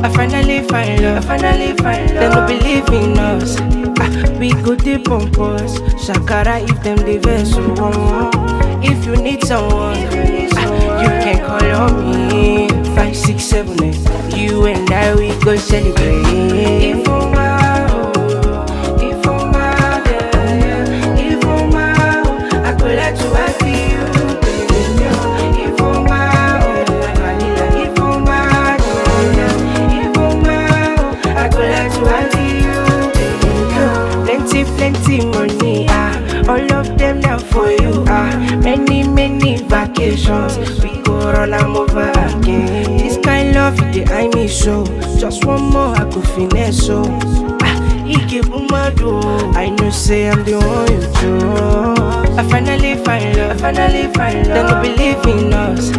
I finally find love, I finally find love. They no believe in us. We go deep on pause. Shakara if them the vessel. If you need someone, you can call on me. 5, 6, 7, 8. You and I, we go celebrate. I could let you I feel you, baby. I could let you I feel you, baby. Plenty money, all of them now for you, many vacations, we go run am over again. This kind love, I miss so. Just one more, I could finesse so. I know say I'm the one you chose. I finally find love, they no believe in us.